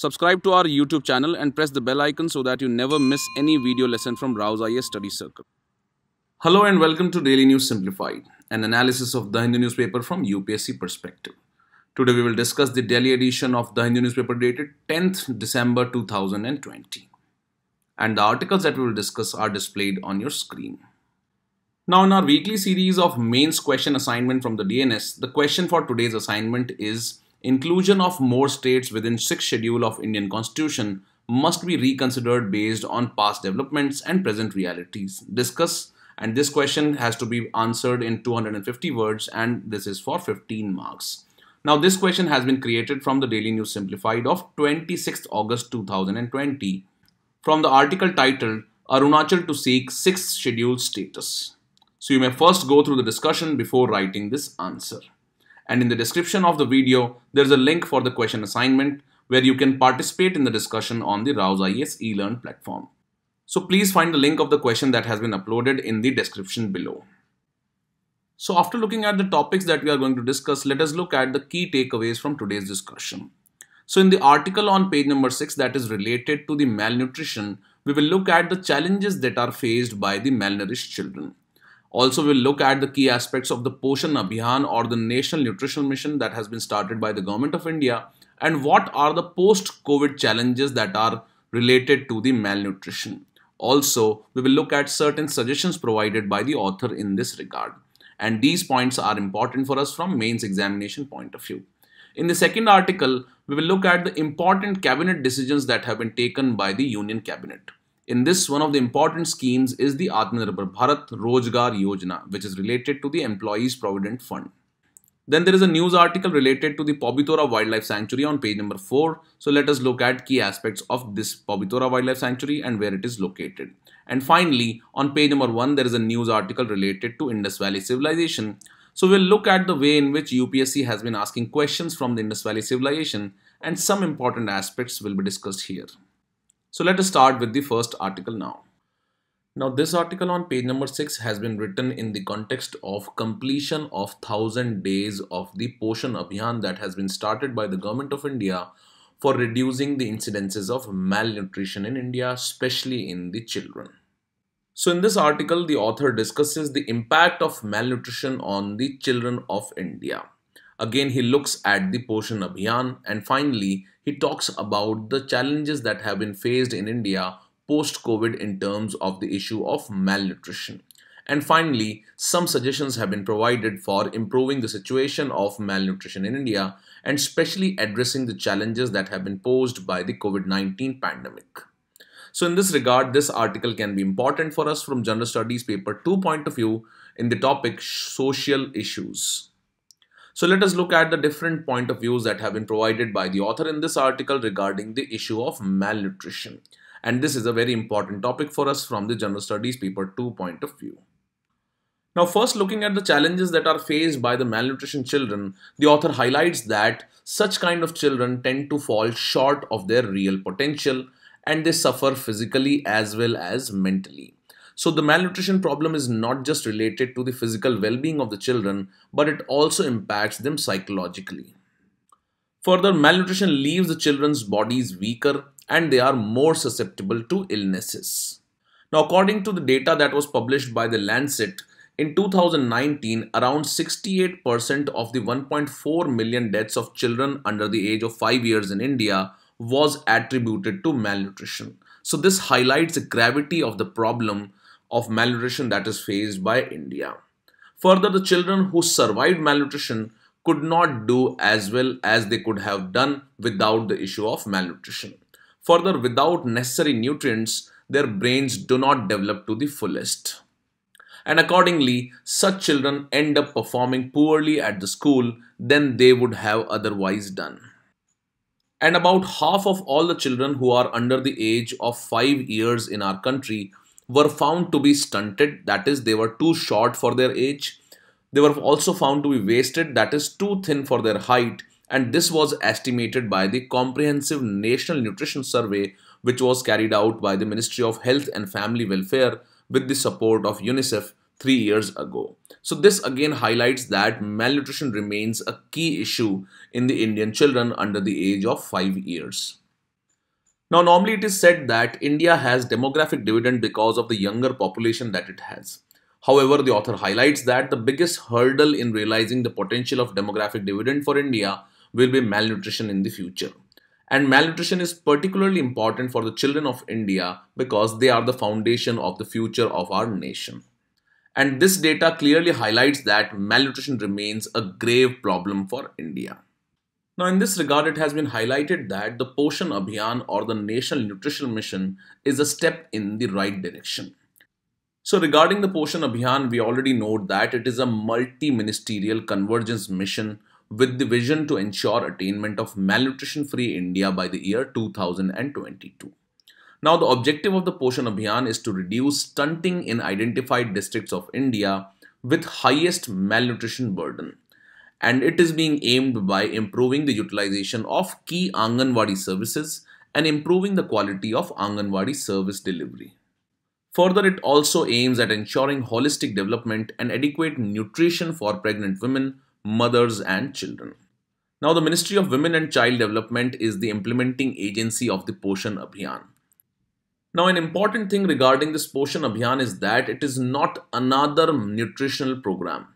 Subscribe to our YouTube channel and press the bell icon so that you never miss any video lesson from Rao's IAS Study Circle. Hello and welcome to Daily News Simplified, an analysis of the Hindu newspaper from UPSC perspective. Today we will discuss the Delhi edition of the Hindu newspaper dated 10th December 2020. And the articles that we will discuss are displayed on your screen. Now in our weekly series of mains question assignment from the DNS, the question for today's assignment is inclusion of more states within 6th schedule of Indian Constitution must be reconsidered based on past developments and present realities. Discuss, and this question has to be answered in 250 words and this is for 15 marks. Now this question has been created from the Daily News Simplified of 26th August 2020 from the article titled Arunachal to seek 6th schedule status. So you may first go through the discussion before writing this answer. And in the description of the video, there is a link for the question assignment where you can participate in the discussion on the Rao's IAS e-learn platform. So please find the link of the question that has been uploaded in the description below. So after looking at the topics that we are going to discuss, let us look at the key takeaways from today's discussion. So in the article on page number 6 that is related to the malnutrition, we will look at the challenges that are faced by the malnourished children. Also, we'll look at the key aspects of the Poshan Abhiyan or the National Nutritional Mission that has been started by the Government of India and what are the post-COVID challenges that are related to the malnutrition. Also, we will look at certain suggestions provided by the author in this regard. And these points are important for us from mains examination point of view. In the second article, we will look at the important cabinet decisions that have been taken by the Union Cabinet. In this, one of the important schemes is the Atmanirbhar Bharat Rozgar Yojana, which is related to the Employees Provident Fund. Then there is a news article related to the Pobitora Wildlife Sanctuary on page number 4. So let us look at key aspects of this Pobitora Wildlife Sanctuary and where it is located. And finally, on page number 1, there is a news article related to Indus Valley Civilization. So we'll look at the way in which UPSC has been asking questions from the Indus Valley Civilization and some important aspects will be discussed here. So let us start with the first article now. Now this article on page number 6 has been written in the context of completion of 1000 days of the Poshan Abhiyan that has been started by the Government of India for reducing the incidences of malnutrition in India, especially in the children. So in this article, the author discusses the impact of malnutrition on the children of India. Again, he looks at the Poshan Abhiyan and finally, he talks about the challenges that have been faced in India post-COVID in terms of the issue of malnutrition. And finally, some suggestions have been provided for improving the situation of malnutrition in India and especially addressing the challenges that have been posed by the COVID-19 pandemic. So in this regard, this article can be important for us from General Studies paper 2 point of view in the topic social issues. So let us look at the different point of views that have been provided by the author in this article regarding the issue of malnutrition. And this is a very important topic for us from the General Studies paper 2 point of view. Now first looking at the challenges that are faced by the malnutrition children, the author highlights that such kind of children tend to fall short of their real potential and they suffer physically as well as mentally. So the malnutrition problem is not just related to the physical well-being of the children, but it also impacts them psychologically. Further, malnutrition leaves the children's bodies weaker and they are more susceptible to illnesses. Now, according to the data that was published by the Lancet, in 2019, around 68% of the 1.4 million deaths of children under the age of 5 years in India was attributed to malnutrition. So this highlights the gravity of the problem of malnutrition that is faced by India. Further, the children who survived malnutrition could not do as well as they could have done without the issue of malnutrition. Further, without necessary nutrients, their brains do not develop to the fullest. And accordingly, such children end up performing poorly at the school than they would have otherwise done. And about half of all the children who are under the age of 5 years in our country were found to be stunted, that is, they were too short for their age. They were also found to be wasted, that is, too thin for their height. And this was estimated by the Comprehensive National Nutrition Survey, which was carried out by the Ministry of Health and Family Welfare with the support of UNICEF 3 years ago. So this again highlights that malnutrition remains a key issue in the Indian children under the age of 5 years. Now, normally it is said that India has demographic dividend because of the younger population that it has. However, the author highlights that the biggest hurdle in realizing the potential of demographic dividend for India will be malnutrition in the future. And malnutrition is particularly important for the children of India because they are the foundation of the future of our nation. And this data clearly highlights that malnutrition remains a grave problem for India. Now, in this regard, it has been highlighted that the Poshan Abhiyan or the National Nutrition Mission is a step in the right direction. So, regarding the Poshan Abhiyan, we already know that it is a multi-ministerial convergence mission with the vision to ensure attainment of malnutrition-free India by the year 2022. Now, the objective of the Poshan Abhiyan is to reduce stunting in identified districts of India with highest malnutrition burden. And it is being aimed by improving the utilization of key Anganwadi services and improving the quality of Anganwadi service delivery. Further, it also aims at ensuring holistic development and adequate nutrition for pregnant women, mothers, and children. Now, the Ministry of Women and Child Development is the implementing agency of the Poshan Abhiyan. Now, an important thing regarding this Poshan Abhiyan is that it is not another nutritional program.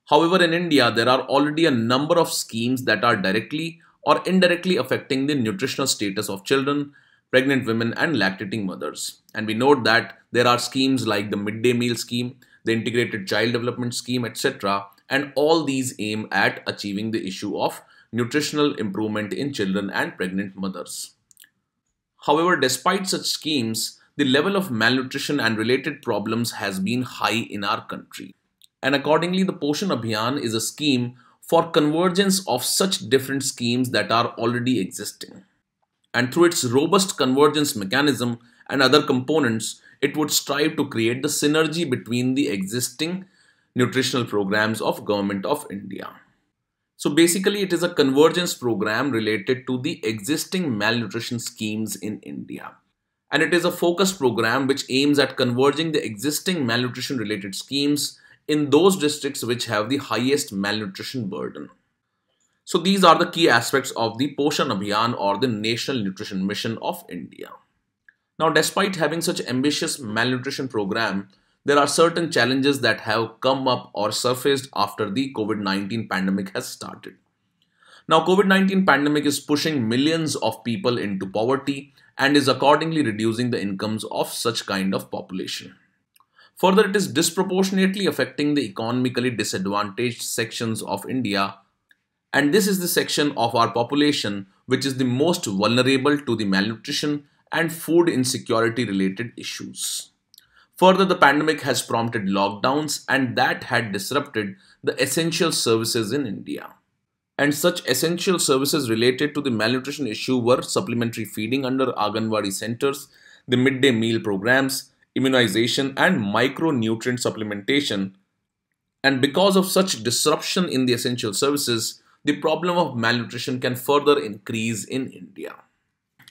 However, in India, there are already a number of schemes that are directly or indirectly affecting the nutritional status of children, pregnant women, and lactating mothers. And we note that there are schemes like the midday meal scheme, the integrated child development scheme, etc. And all these aim at achieving the issue of nutritional improvement in children and pregnant mothers. However, despite such schemes, the level of malnutrition and related problems has been high in our country. And accordingly, the Poshan Abhiyan is a scheme for convergence of such different schemes that are already existing. And through its robust convergence mechanism and other components, it would strive to create the synergy between the existing nutritional programs of Government of India. So basically, it is a convergence program related to the existing malnutrition schemes in India. And it is a focused program which aims at converging the existing malnutrition related schemes in those districts which have the highest malnutrition burden. So these are the key aspects of the Poshan Abhiyan or the National Nutrition Mission of India. Now, despite having such ambitious malnutrition program, there are certain challenges that have come up or surfaced after the COVID-19 pandemic has started. Now, COVID-19 pandemic is pushing millions of people into poverty and is accordingly reducing the incomes of such kind of population. Further, it is disproportionately affecting the economically disadvantaged sections of India, and this is the section of our population which is the most vulnerable to the malnutrition and food insecurity related issues. Further, the pandemic has prompted lockdowns and that had disrupted the essential services in India. And such essential services related to the malnutrition issue were supplementary feeding under Anganwadi centers, the midday meal programs, immunization, and micronutrient supplementation. And because of such disruption in the essential services, the problem of malnutrition can further increase in India.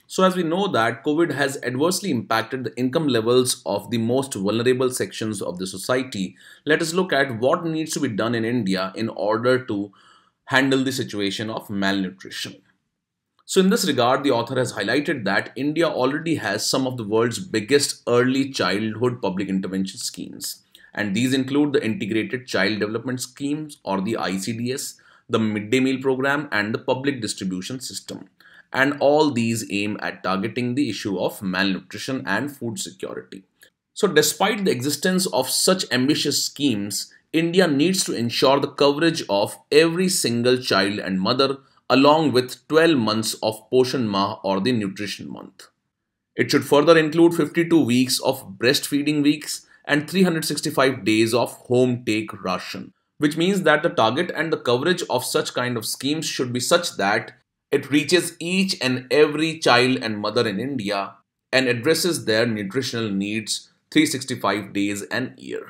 So as we know that COVID has adversely impacted the income levels of the most vulnerable sections of the society, let us look at what needs to be done in India in order to handle the situation of malnutrition. So in this regard, the author has highlighted that India already has some of the world's biggest early childhood public intervention schemes. And these include the Integrated Child Development Schemes or the ICDS, the Midday Meal Program, and the Public Distribution System. And all these aim at targeting the issue of malnutrition and food security. So despite the existence of such ambitious schemes, India needs to ensure the coverage of every single child and mother along with 12 months of Poshan Mah or the Nutrition Month. It should further include 52 weeks of breastfeeding weeks and 365 days of home take ration, which means that the target and the coverage of such kind of schemes should be such that it reaches each and every child and mother in India and addresses their nutritional needs 365 days an year.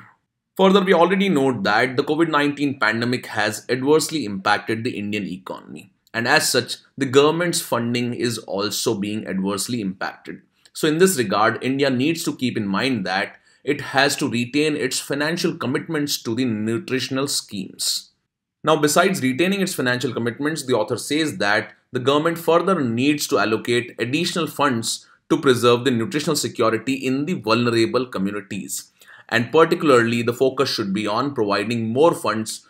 Further, we already note that the COVID-19 pandemic has adversely impacted the Indian economy. And as such, the government's funding is also being adversely impacted. So in this regard, India needs to keep in mind that it has to retain its financial commitments to the nutritional schemes. Now, besides retaining its financial commitments, the author says that the government further needs to allocate additional funds to preserve the nutritional security in the vulnerable communities. And particularly, the focus should be on providing more funds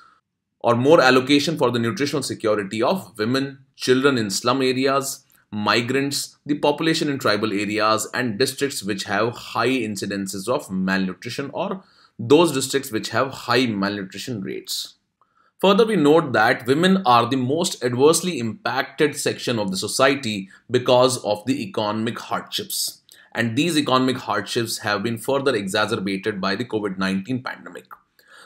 or more allocation for the nutritional security of women, children in slum areas, migrants, the population in tribal areas, and districts which have high incidences of malnutrition or those districts which have high malnutrition rates. Further, we note that women are the most adversely impacted section of the society because of the economic hardships. And these economic hardships have been further exacerbated by the COVID-19 pandemic.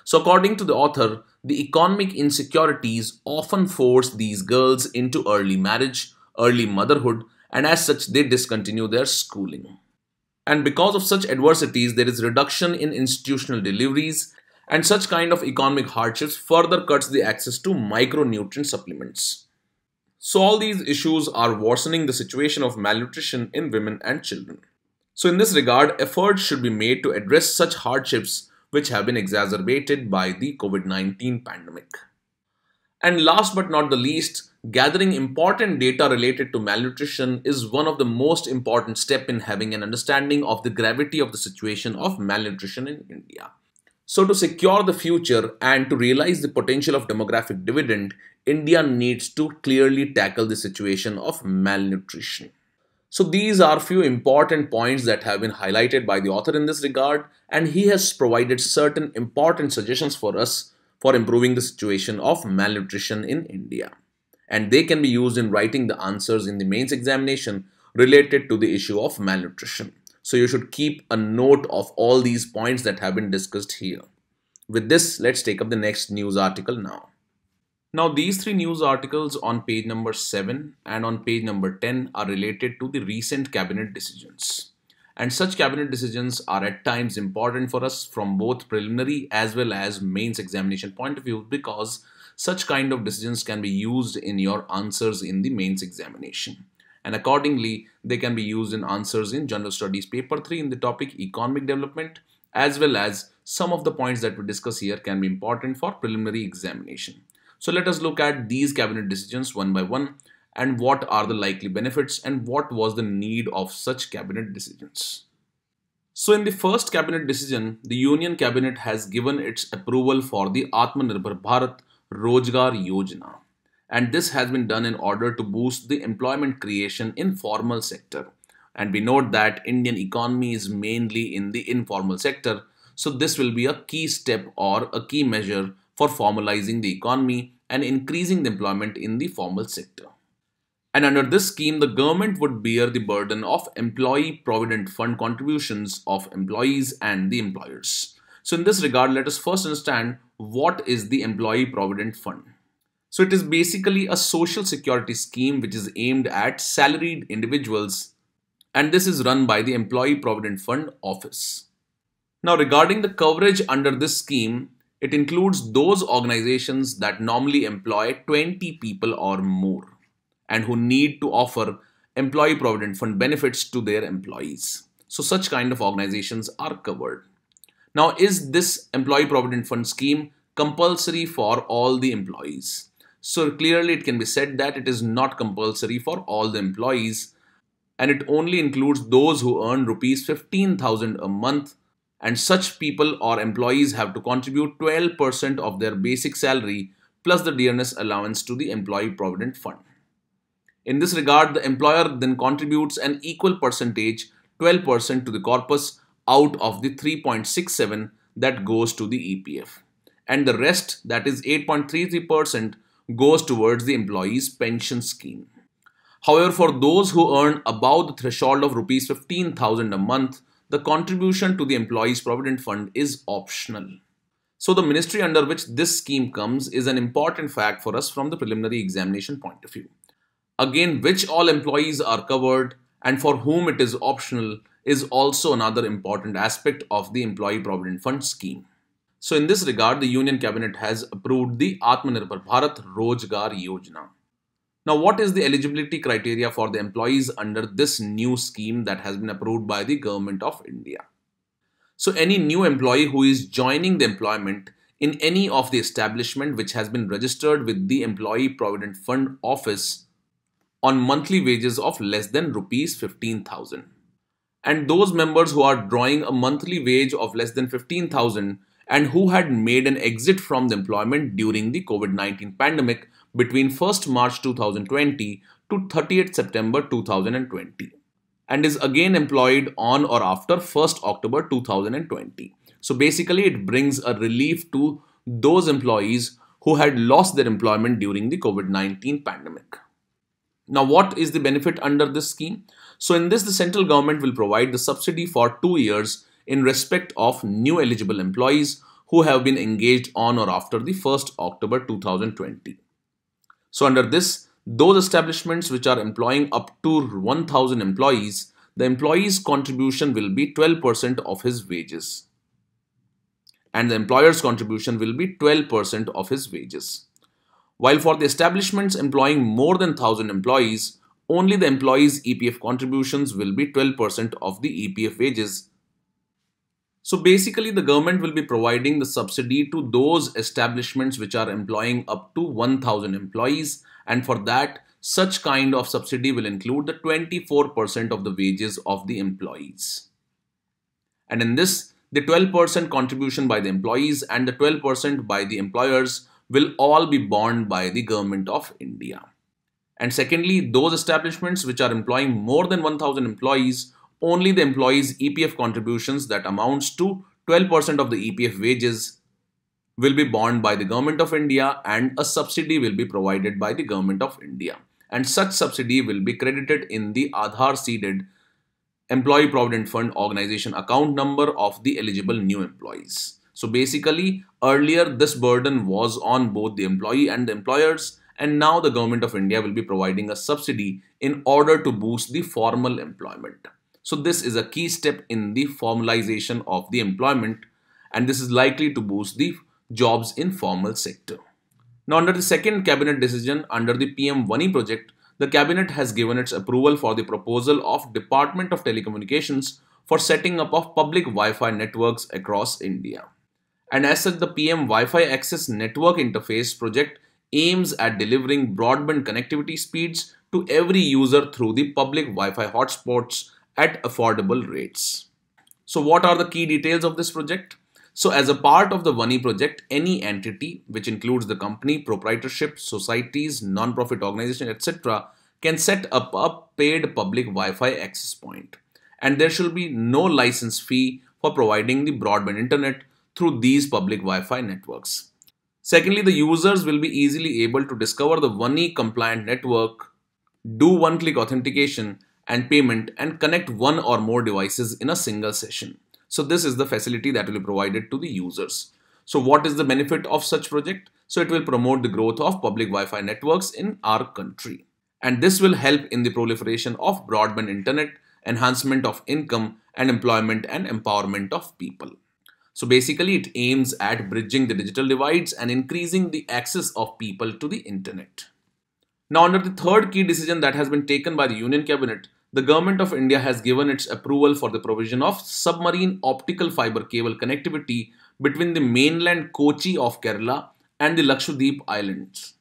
So, according to the author, the economic insecurities often force these girls into early marriage, early motherhood, and as such, they discontinue their schooling. And because of such adversities, there is reduction in institutional deliveries, and such kind of economic hardships further cuts the access to micronutrient supplements. So all these issues are worsening the situation of malnutrition in women and children. So in this regard, efforts should be made to address such hardships which have been exacerbated by the COVID-19 pandemic. And last but not the least, gathering important data related to malnutrition is one of the most important steps in having an understanding of the gravity of the situation of malnutrition in India. So to secure the future and to realize the potential of demographic dividend, India needs to clearly tackle the situation of malnutrition. So these are few important points that have been highlighted by the author in this regard, and he has provided certain important suggestions for us for improving the situation of malnutrition in India. And they can be used in writing the answers in the mains examination related to the issue of malnutrition. So you should keep a note of all these points that have been discussed here. With this, let's take up the next news article now. Now these three news articles on page number 7 and on page number 10 are related to the recent cabinet decisions. And such cabinet decisions are at times important for us from both preliminary as well as mains examination point of view, because such kind of decisions can be used in your answers in the mains examination. And accordingly, they can be used in answers in General Studies paper 3 in the topic economic development, as well as some of the points that we discuss here can be important for preliminary examination. So let us look at these cabinet decisions one by one, and what are the likely benefits and what was the need of such cabinet decisions. So in the first cabinet decision, the Union Cabinet has given its approval for the Atmanirbhar Bharat Rozgar Yojana. And this has been done in order to boost the employment creation in formal sector. And we note that Indian economy is mainly in the informal sector. So this will be a key step or a key measure for formalizing the economy and increasing the employment in the formal sector. And under this scheme, the government would bear the burden of employee provident fund contributions of employees and the employers. So in this regard, let us first understand what is the employee provident fund. So it is basically a social security scheme which is aimed at salaried individuals, and this is run by the Employee Provident Fund Office. Now regarding the coverage under this scheme, it includes those organizations that normally employ 20 people or more and who need to offer employee provident fund benefits to their employees. So such kind of organizations are covered. Now, is this employee provident fund scheme compulsory for all the employees? So clearly it can be said that it is not compulsory for all the employees, and it only includes those who earn rupees 15,000 a month, and such people or employees have to contribute 12% of their basic salary plus the dearness allowance to the employee provident fund. In this regard, the employer then contributes an equal percentage, 12% to the corpus out of the 3.67 that goes to the EPF. And the rest, that is 8.33%, goes towards the employee's pension scheme. However, for those who earn above the threshold of rupees 15,000 a month, the contribution to the employee's provident fund is optional. So the ministry under which this scheme comes is an important fact for us from the preliminary examination point of view. Again, which all employees are covered and for whom it is optional is also another important aspect of the Employee Provident Fund scheme. So in this regard, the Union Cabinet has approved the Atmanirbhar Bharat Rozgar Yojana. Now, what is the eligibility criteria for the employees under this new scheme that has been approved by the Government of India? So any new employee who is joining the employment in any of the establishment which has been registered with the Employee Provident Fund Office on monthly wages of less than rupees 15,000. And those members who are drawing a monthly wage of less than 15,000 and who had made an exit from the employment during the COVID-19 pandemic between 1st March 2020 to 30th September 2020 and is again employed on or after 1st October 2020. So basically it brings a relief to those employees who had lost their employment during the COVID-19 pandemic. Now, what is the benefit under this scheme? So in this, the central government will provide the subsidy for 2 years in respect of new eligible employees who have been engaged on or after the 1st October 2020. So under this, those establishments which are employing up to 1,000 employees, the employee's contribution will be 12% of his wages. And the employer's contribution will be 12% of his wages. While for the establishments employing more than 1,000 employees, only the employees' EPF contributions will be 12% of the EPF wages. So basically the government will be providing the subsidy to those establishments which are employing up to 1,000 employees, and for that such kind of subsidy will include the 24% of the wages of the employees. And in this, the 12% contribution by the employees and the 12% by the employers will all be borne by the Government of India. And secondly, those establishments which are employing more than 1,000 employees, only the employees' EPF contributions that amounts to 12% of the EPF wages will be borne by the Government of India, and a subsidy will be provided by the Government of India. And such subsidy will be credited in the Aadhaar seeded Employee Provident Fund organization account number of the eligible new employees. So basically, earlier this burden was on both the employee and the employers, and now the Government of India will be providing a subsidy in order to boost the formal employment. So this is a key step in the formalization of the employment, and this is likely to boost the jobs in formal sector. Now, under the second cabinet decision under the PM-WANI project, the cabinet has given its approval for the proposal of Department of Telecommunications for setting up of public Wi-Fi networks across India. And as such, the PM Wi-Fi Access Network Interface project aims at delivering broadband connectivity speeds to every user through the public Wi-Fi hotspots at affordable rates. So what are the key details of this project? So as a part of the WANI project, any entity, which includes the company, proprietorship, societies, non-profit organization, etc., can set up a paid public Wi-Fi access point. And there shall be no license fee for providing the broadband internet through these public Wi-Fi networks. Secondly, the users will be easily able to discover the WANI compliant network, do one-click authentication and payment, and connect one or more devices in a single session. So this is the facility that will be provided to the users. So what is the benefit of such project? So it will promote the growth of public Wi-Fi networks in our country. And this will help in the proliferation of broadband internet, enhancement of income and employment, and empowerment of people. So basically it aims at bridging the digital divides and increasing the access of people to the internet. Now, under the third key decision that has been taken by the Union Cabinet, the Government of India has given its approval for the provision of submarine optical fiber cable connectivity between the mainland Kochi of Kerala and the Lakshadweep Islands.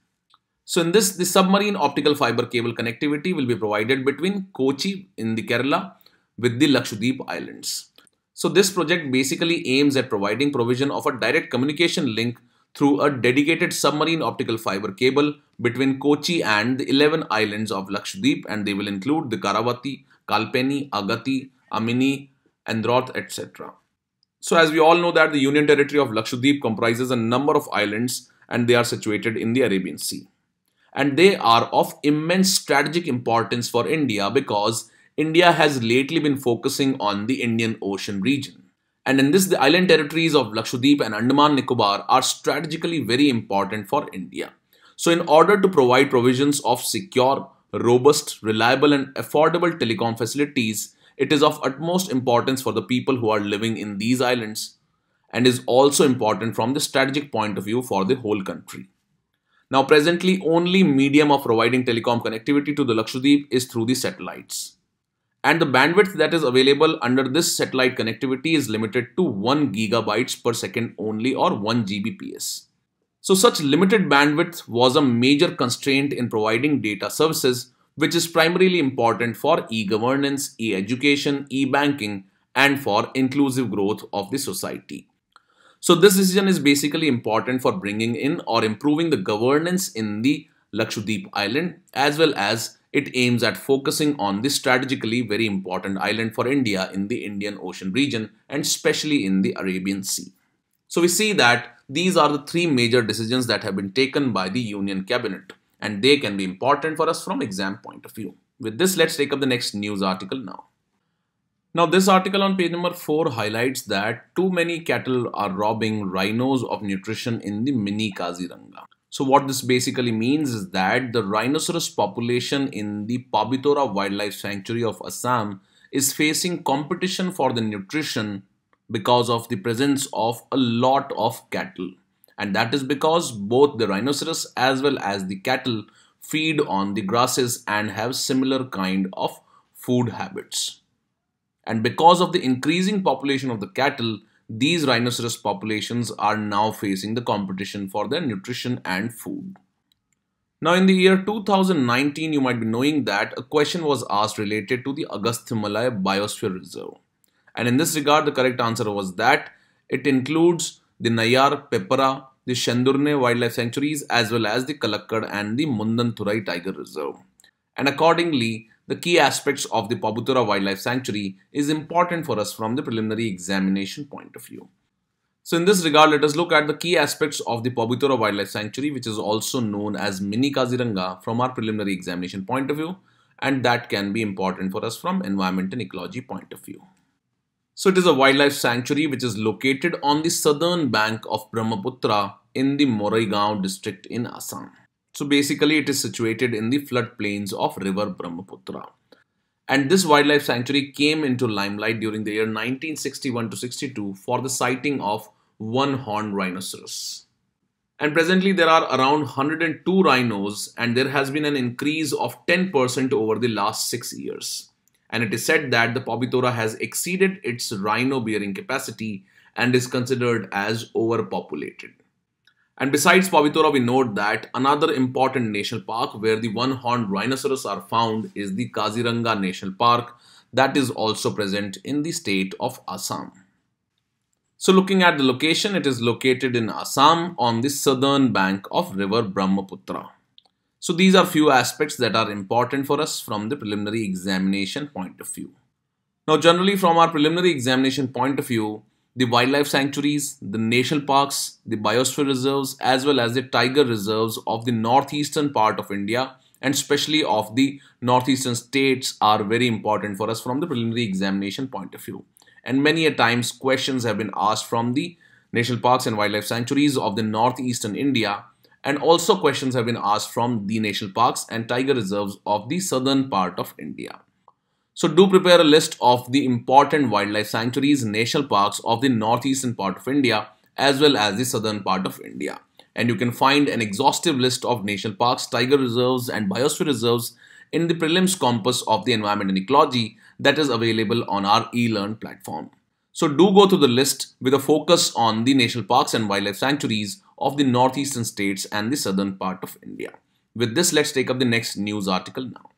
So in this, the submarine optical fiber cable connectivity will be provided between Kochi in the Kerala with the Lakshadweep Islands. So this project basically aims at providing provision of a direct communication link through a dedicated submarine optical fiber cable between Kochi and the 11 islands of Lakshadweep, and they will include the Karavati, Kalpeni, Agati, Amini, Androth, etc. So as we all know that the Union Territory of Lakshadweep comprises a number of islands, and they are situated in the Arabian Sea. And they are of immense strategic importance for India because India has lately been focusing on the Indian Ocean region. And in this, the island territories of Lakshadweep and Andaman Nicobar are strategically very important for India. So in order to provide provisions of secure, robust, reliable and affordable telecom facilities, it is of utmost importance for the people who are living in these islands, and is also important from the strategic point of view for the whole country. Now presently, only medium of providing telecom connectivity to the Lakshadweep is through the satellites. And the bandwidth that is available under this satellite connectivity is limited to 1 gigabytes per second only, or 1 Gbps. So such limited bandwidth was a major constraint in providing data services which is primarily important for e-governance, e-education, e-banking, and for inclusive growth of the society. So this decision is basically important for bringing in or improving the governance in the Lakshadweep island, as well as it aims at focusing on the strategically very important island for India in the Indian Ocean region and especially in the Arabian Sea. So we see that these are the three major decisions that have been taken by the Union Cabinet, and they can be important for us from exam point of view. With this, let's take up the next news article now. Now, this article on page number 4 highlights that too many cattle are robbing rhinos of nutrition in the mini Kaziranga. So what this basically means is that the rhinoceros population in the Pabitora Wildlife Sanctuary of Assam is facing competition for the nutrition because of the presence of a lot of cattle. And that is because both the rhinoceros as well as the cattle feed on the grasses and have similar kind of food habits. And because of the increasing population of the cattle, these rhinoceros populations are now facing the competition for their nutrition and food. Now in the year 2019, you might be knowing that a question was asked related to the Agastyamalai Biosphere Reserve. And in this regard, the correct answer was that it includes the Nayar, Pepara, the Shendurne Wildlife Sanctuaries as well as the Kalakkad and the Mundanthurai Tiger Reserve. And accordingly, the key aspects of the Pabitora Wildlife Sanctuary is important for us from the preliminary examination point of view. So in this regard, let us look at the key aspects of the Pabitora Wildlife Sanctuary, which is also known as Mini Kaziranga from our preliminary examination point of view, and that can be important for us from environment and ecology point of view. So it is a wildlife sanctuary which is located on the southern bank of Brahmaputra in the Moraigaon district in Assam. So basically it is situated in the floodplains of river Brahmaputra. And this wildlife sanctuary came into limelight during the year 1961 to 62 for the sighting of one-horned rhinoceros. And presently there are around 102 rhinos and there has been an increase of 10% over the last 6 years. And it is said that the Pabitora has exceeded its rhino bearing capacity and is considered as overpopulated. And besides Pabitora, we note that another important national park where the one-horned rhinoceros are found is the Kaziranga National Park that is also present in the state of Assam. So looking at the location, it is located in Assam on the southern bank of river Brahmaputra. So these are few aspects that are important for us from the preliminary examination point of view. Now generally from our preliminary examination point of view, the wildlife sanctuaries, the national parks, the biosphere reserves as well as the tiger reserves of the northeastern part of India and especially of the northeastern states are very important for us from the preliminary examination point of view. And many a times questions have been asked from the national parks and wildlife sanctuaries of the northeastern India. And also questions have been asked from the national parks and tiger reserves of the southern part of India. So do prepare a list of the important wildlife sanctuaries, national parks of the northeastern part of India as well as the southern part of India. And you can find an exhaustive list of national parks, tiger reserves and biosphere reserves in the prelims compass of the environment and ecology that is available on our eLearn platform. So do go through the list with a focus on the national parks and wildlife sanctuaries of the northeastern states and the southern part of India. With this, let's take up the next news article now.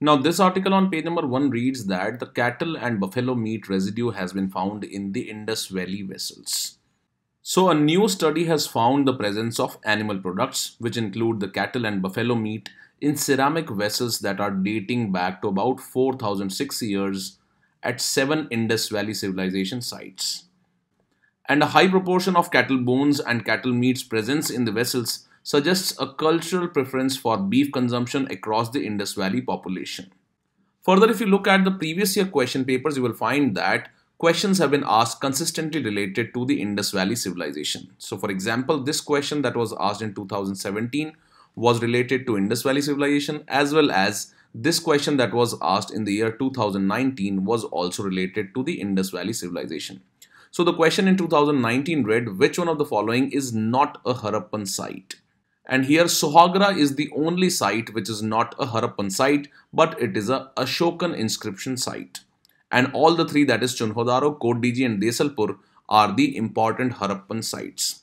Now this article on page number 1 reads that the cattle and buffalo meat residue has been found in the Indus Valley vessels. So a new study has found the presence of animal products which include the cattle and buffalo meat in ceramic vessels that are dating back to about 4006 years at 7 Indus Valley civilization sites. And a high proportion of cattle bones and cattle meat's presence in the vessels suggests a cultural preference for beef consumption across the Indus Valley population. Further, if you look at the previous year question papers, you will find that questions have been asked consistently related to the Indus Valley civilization. So for example, this question that was asked in 2017 was related to Indus Valley civilization, as well as this question that was asked in the year 2019 was also related to the Indus Valley civilization. So the question in 2019 read, which one of the following is not a Harappan site? And here Sohagra is the only site which is not a Harappan site, but it is a Ashokan inscription site. And all the three, that is Chunhodaro, Kotdiji and Desalpur, are the important Harappan sites.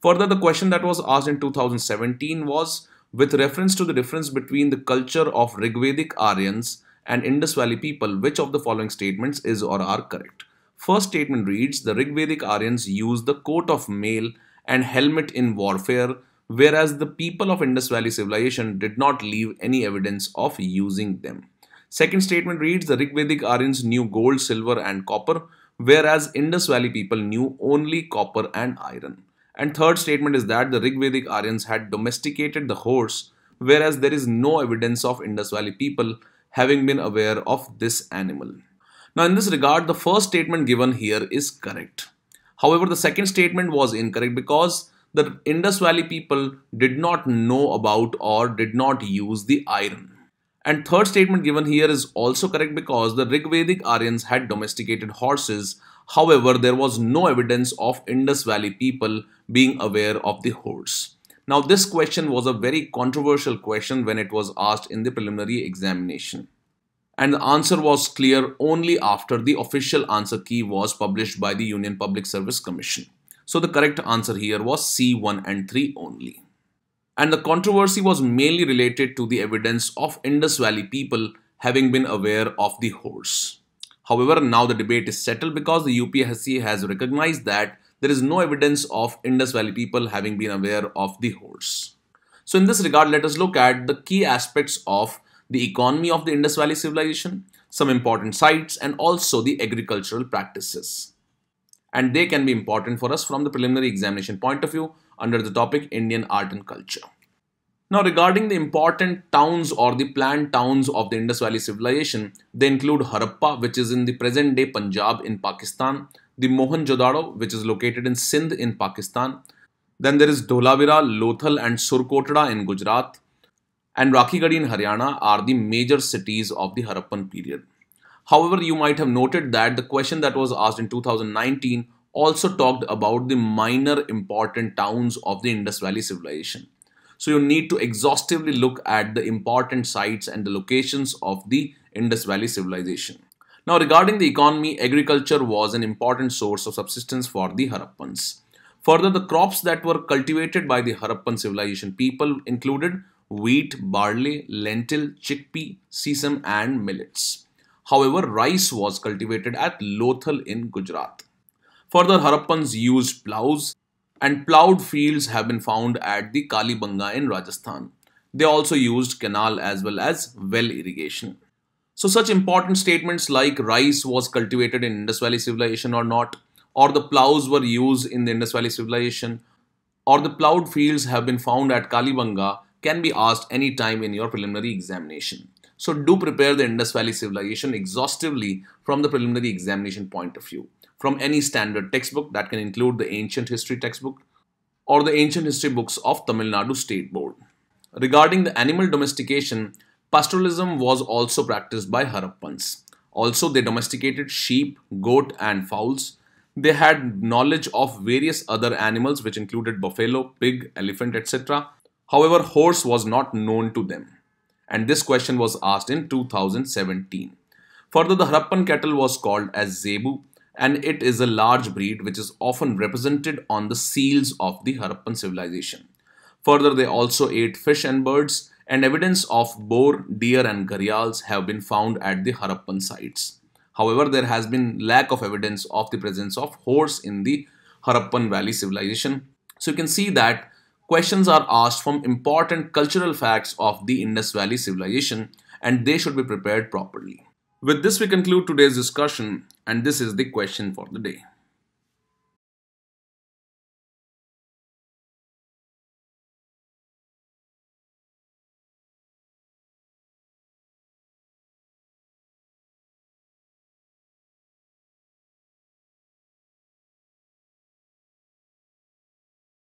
Further, the question that was asked in 2017 was, with reference to the difference between the culture of Rigvedic Aryans and Indus Valley people, which of the following statements is or are correct? First statement reads, the Rigvedic Aryans used the coat of mail and helmet in warfare, whereas the people of Indus Valley civilization did not leave any evidence of using them. Second statement reads, the Rigvedic Aryans knew gold, silver and copper, whereas Indus Valley people knew only copper and iron. And third statement is that the Rigvedic Aryans had domesticated the horse, whereas there is no evidence of Indus Valley people having been aware of this animal. Now in this regard, the first statement given here is correct. However, the second statement was incorrect because the Indus Valley people did not know about or did not use the iron. And third statement given here is also correct because the Rigvedic Aryans had domesticated horses. However, there was no evidence of Indus Valley people being aware of the horse. Now, this question was a very controversial question when it was asked in the preliminary examination. And the answer was clear only after the official answer key was published by the Union Public Service Commission. So the correct answer here was C 1 and 3 only. And the controversy was mainly related to the evidence of Indus Valley people having been aware of the horse. However, now the debate is settled because the UPSC has recognized that there is no evidence of Indus Valley people having been aware of the horse. So in this regard, let us look at the key aspects of the economy of the Indus Valley civilization, some important sites and also the agricultural practices. And they can be important for us from the preliminary examination point of view under the topic Indian art and culture. Now regarding the important towns or the planned towns of the Indus Valley civilization, they include Harappa, which is in the present day Punjab in Pakistan, the Mohenjo-daro, which is located in Sindh in Pakistan, then there is Dholavira, Lothal and Surkotada in Gujarat, and Rakhigarhi in Haryana are the major cities of the Harappan period. However, you might have noted that the question that was asked in 2019 also talked about the minor important towns of the Indus Valley civilization. So you need to exhaustively look at the important sites and the locations of the Indus Valley civilization. Now regarding the economy, agriculture was an important source of subsistence for the Harappans. Further, the crops that were cultivated by the Harappan civilization people included wheat, barley, lentil, chickpea, sesame and millets. However, rice was cultivated at Lothal in Gujarat. Further, Harappans used plows, and ploughed fields have been found at the Kalibanga in Rajasthan. They also used canal as well as well irrigation. So such important statements like rice was cultivated in Indus Valley civilization or not, or the ploughs were used in the Indus Valley civilization, or the ploughed fields have been found at Kalibanga can be asked any time in your preliminary examination. So do prepare the Indus Valley civilization exhaustively from the preliminary examination point of view, from any standard textbook that can include the ancient history textbook or the ancient history books of Tamil Nadu State Board. Regarding the animal domestication, pastoralism was also practiced by Harappans. Also, they domesticated sheep, goat and fowls. They had knowledge of various other animals which included buffalo, pig, elephant, etc. However, horse was not known to them. And this question was asked in 2017. Further, the Harappan cattle was called as Zebu, and it is a large breed which is often represented on the seals of the Harappan civilization. Further, they also ate fish and birds, and evidence of boar, deer and gharials have been found at the Harappan sites. However, there has been lack of evidence of the presence of horse in the Harappan Valley civilization. So you can see that questions are asked from important cultural facts of the Indus Valley civilization, and they should be prepared properly. With this, we conclude today's discussion, and this is the question for the day.